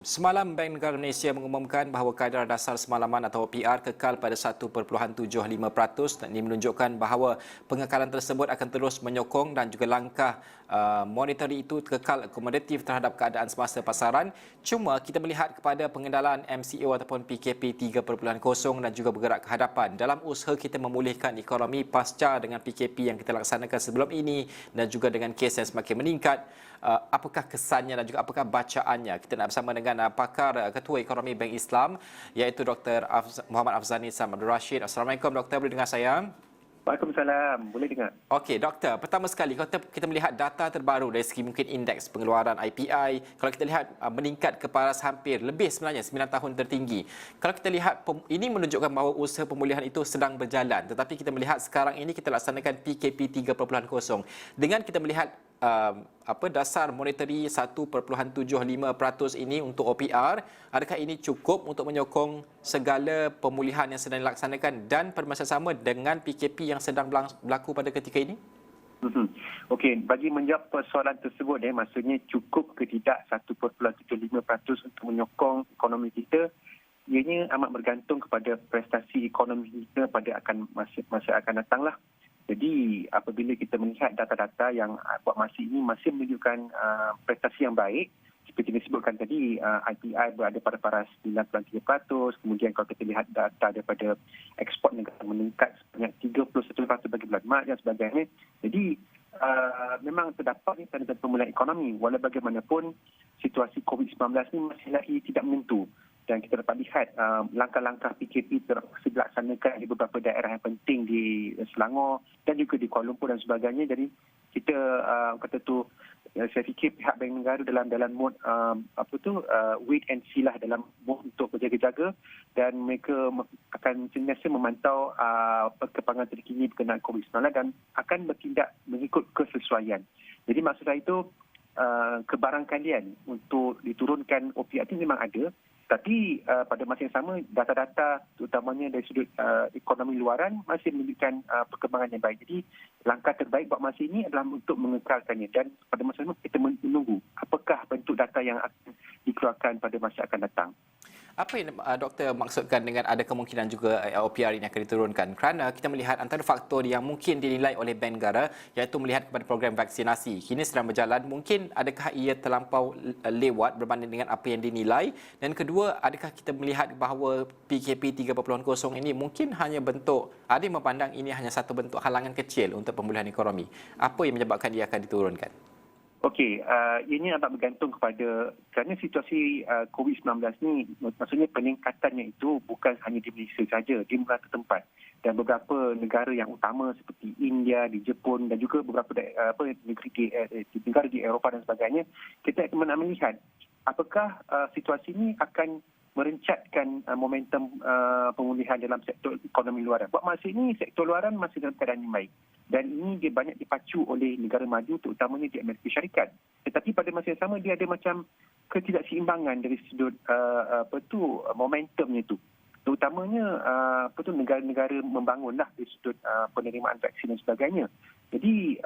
Semalam, Bank Negara Malaysia mengumumkan bahawa kadar dasar semalaman atau OPR kekal pada 1.75%. Ini menunjukkan bahawa pengekalan tersebut akan terus menyokong dan juga langkah monetary itu kekal akomodatif terhadap keadaan semasa pasaran. Cuma kita melihat kepada pengendalaan MCO ataupun PKP 3.0 dan juga bergerak ke hadapan dalam usaha kita memulihkan ekonomi pasca dengan PKP yang kita laksanakan sebelum ini dan juga dengan kes yang semakin meningkat. Apakah kesannya dan juga apakah bacaannya? Kita nak bersama dengan pakar Ketua Ekonomi Bank Islam iaitu Dr. Muhammad Afzani Sam Abdul Rashid. Assalamualaikum Doktor, boleh dengar saya? Waalaikumsalam, boleh dengar. Okey Doktor, pertama sekali kita melihat data terbaru dari segi mungkin indeks pengeluaran IPI. Kalau kita lihat meningkat ke paras hampir lebih sebenarnya 9 tahun tertinggi. Kalau kita lihat ini menunjukkan bahawa usaha pemulihan itu sedang berjalan. Tetapi kita melihat sekarang ini kita laksanakan PKP 3.0. Dengan kita melihat dasar monetary 1.75% ini untuk OPR, adakah ini cukup untuk menyokong segala pemulihan yang sedang dilaksanakan dan permasa sama dengan PKP yang sedang berlaku pada ketika ini? Okey, bagi menjawab persoalan tersebut, maksudnya cukup ke tidak 1.75% untuk menyokong ekonomi kita, ianya amat bergantung kepada prestasi ekonomi kita pada masa akan datanglah. Jadi apabila kita melihat data-data yang buat masa ini masih menunjukkan prestasi yang baik, seperti disebutkan tadi, IPI berada pada paras 9.3%, kemudian kalau kita lihat data daripada ekspor negara meningkat sebanyak 31% bagi bulan Mac dan sebagainya. Jadi memang terdapat tanda-tanda pemulihan ekonomi, walau bagaimanapun situasi COVID-19 ini masih lagi tidak menentu. Dan kita dapat lihat langkah-langkah PKP terus dilaksanakan di beberapa daerah yang penting di Selangor dan juga di Kuala Lumpur dan sebagainya. Jadi kita saya fikir pihak Bank Negara dalam mood wait and see lah, dalam mood untuk berjaga-jaga, dan mereka akan sentiasa memantau perkembangan terkini berkenaan COVID-19 dan akan bertindak mengikut kesesuaian. Jadi maksud saya itu kebarangkalian untuk diturunkan OPR itu memang ada. Tapi pada masa yang sama, data-data terutamanya dari sudut ekonomi luaran masih menunjukkan perkembangan yang baik. Jadi langkah terbaik buat masa ini adalah untuk mengekalkannya, dan pada masa sama kita menunggu apakah bentuk data yang akan dikeluarkan pada masa akan datang. Apa yang Doktor maksudkan dengan ada kemungkinan juga OPR ini akan diturunkan? Kerana kita melihat antara faktor yang mungkin dinilai oleh Bank Negara iaitu melihat kepada program vaksinasi. Kini sedang berjalan, mungkin adakah ia terlampau lewat berbanding dengan apa yang dinilai? Dan kedua, adakah kita melihat bahawa PKP 3.0 ini mungkin hanya bentuk, ada yang memandang ini hanya satu bentuk halangan kecil untuk pemulihan ekonomi? Apa yang menyebabkan ia akan diturunkan? Okey, ini amat bergantung kepada, kerana situasi COVID-19 ni, maksudnya peningkatannya itu bukan hanya di Malaysia saja, di beberapa tempat. Dan beberapa negara yang utama seperti India, di Jepun dan juga beberapa negara di Eropah dan sebagainya, kita akan melihat apakah situasi ini akan merencatkan momentum pemulihan dalam sektor ekonomi luaran. Buat masa ini, sektor luaran masih dalam keadaan yang baik. Dan ini dia banyak dipacu oleh negara maju, terutamanya di Amerika Syarikat. Tetapi pada masa yang sama, dia ada macam ketidakseimbangan dari sudut momentumnya itu. Terutamanya negara-negara membangunlah dari sudut penerimaan vaksin dan sebagainya. Jadi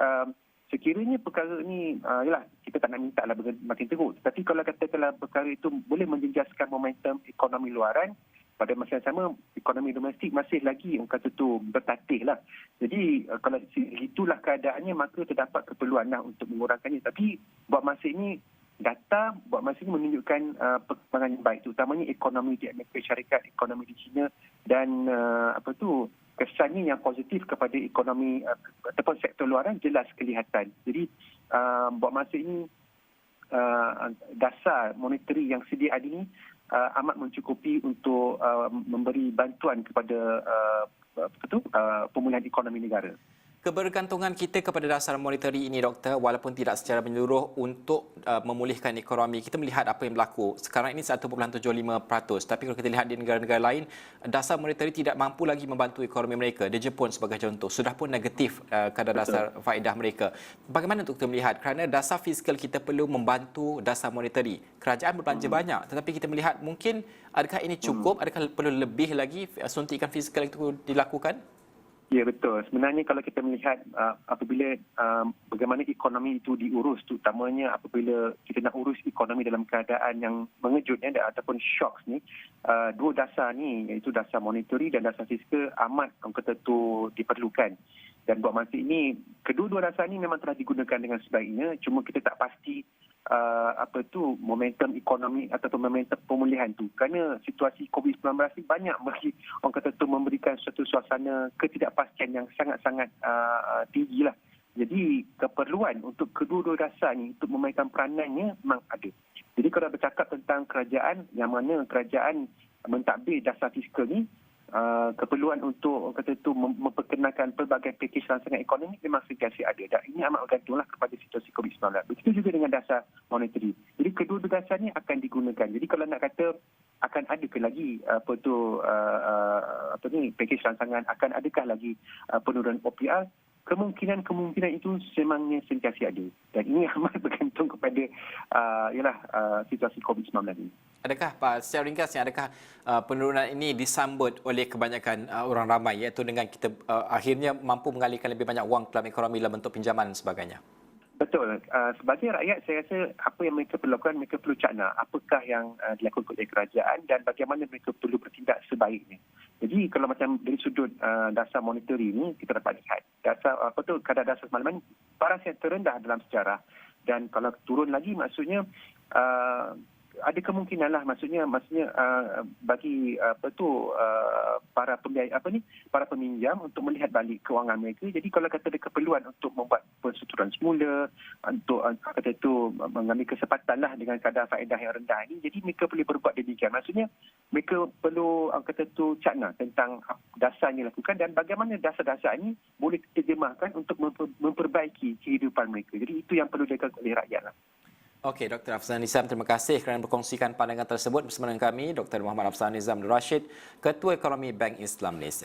sekiranya perkara ini, kita tak nak minta lah makin teruk. Tetapi kalau katakanlah perkara itu boleh menjejaskan momentum ekonomi luaran, pada masa yang sama, ekonomi domestik masih lagi bertatih lah. Jadi kalau itulah keadaannya, maka terdapat keperluan lah untuk mengurangkannya. Tapi buat masa ini, data buat masa ini menunjukkan perkembangan yang baik, terutamanya ekonomi di Amerika Syarikat, ekonomi di China, dan kesannya yang positif kepada ekonomi ataupun sektor luaran jelas kelihatan. Jadi buat masa ini dasar monetary yang sedia ada ini amat mencukupi untuk memberi bantuan kepada pemulihan ekonomi negara. Kebergantungan kita kepada dasar monetary ini, Doktor, walaupun tidak secara menyeluruh untuk memulihkan ekonomi, kita melihat apa yang berlaku. Sekarang ini 1.75%, tapi kalau kita lihat di negara-negara lain, dasar monetary tidak mampu lagi membantu ekonomi mereka. Di Jepun sebagai contoh, sudah pun negatif kadar dasar faedah mereka. Bagaimana untuk kita melihat? Kerana dasar fiskal kita perlu membantu dasar monetary. Kerajaan berbelanja banyak, tetapi kita melihat mungkin adakah ini cukup, adakah perlu lebih lagi suntikan fiskal itu dilakukan? Ya, betul. Sebenarnya kalau kita melihat apabila bagaimana ekonomi itu diurus, terutamanya apabila kita nak urus ekonomi dalam keadaan yang mengejut ataupun shock ni, dua dasar ni iaitu dasar monetary dan dasar fiskal amat orang kata tu diperlukan. Dan buat masa ini, kedua-dua dasar ni memang telah digunakan dengan sebaiknya, cuma kita tak pasti momentum ekonomi ataupun momentum pemulihan tu, kerana situasi COVID-19 ni banyak bagi orang kata tu memberikan suatu suasana ketidakpastian yang sangat-sangat tinggi lah. Jadi keperluan untuk kedua-dua dasar ni untuk memainkan peranannya memang ada. Jadi kalau bercakap tentang kerajaan, yang mana kerajaan mentadbir dasar fiskal ni, keperluan untuk orang kata tu memperkenalkan pelbagai pakej rancangan ekonomi memang sentiasa ada, dan ini amat bergantunglah kepada situasi COVID-19. Begitu juga dengan dasar monetary. Jadi kedua-dua dasar ni akan digunakan. Jadi kalau nak kata akan adakah lagi pakej rancangan, akan adakah lagi penurunan OPR, kemungkinan itu semangnya sentiasa ada, dan ini amat bergantung kepada situasi COVID-19 ini. Adakah Pak, secara ringkasnya, adakah penurunan ini disambut oleh kebanyakan orang ramai, iaitu dengan kita akhirnya mampu mengalihkan lebih banyak wang dalam ekonomi dalam bentuk pinjaman dan sebagainya? Betul. Sebagai rakyat, saya rasa apa yang mereka perlu lakukan, mereka perlu cakna apakah yang dilakukan oleh kerajaan dan bagaimana mereka perlu bertindak sebaiknya. Jadi kalau macam dari sudut dasar monetary ini, kita dapat lihat kadar dasar semalaman paras yang terendah dalam sejarah, dan kalau turun lagi maksudnya ada kemungkinan lah, maksudnya bagi para para peminjam untuk melihat balik kewangan mereka. Jadi kalau kata ada keperluan untuk membuat persetujuan semula, untuk kata itu mengambil kesempatan lah dengan kadar faedah yang rendah ini, jadi mereka boleh berbuat demikian. Maksudnya mereka perlu kata itu cakna tentang dasarnya lakukan dan bagaimana dasar-dasar ini boleh diterjemahkan untuk memperbaiki kehidupan mereka. Jadi itu yang perlu dilakukan oleh rakyat lah. Okey, Dr. Afzal Nizam, terima kasih kerana berkongsikan pandangan tersebut bersama dengan kami. Dr. Muhammad Afzal Nizam Abdul Rashid, Ketua Ekonomi Bank Islam Malaysia.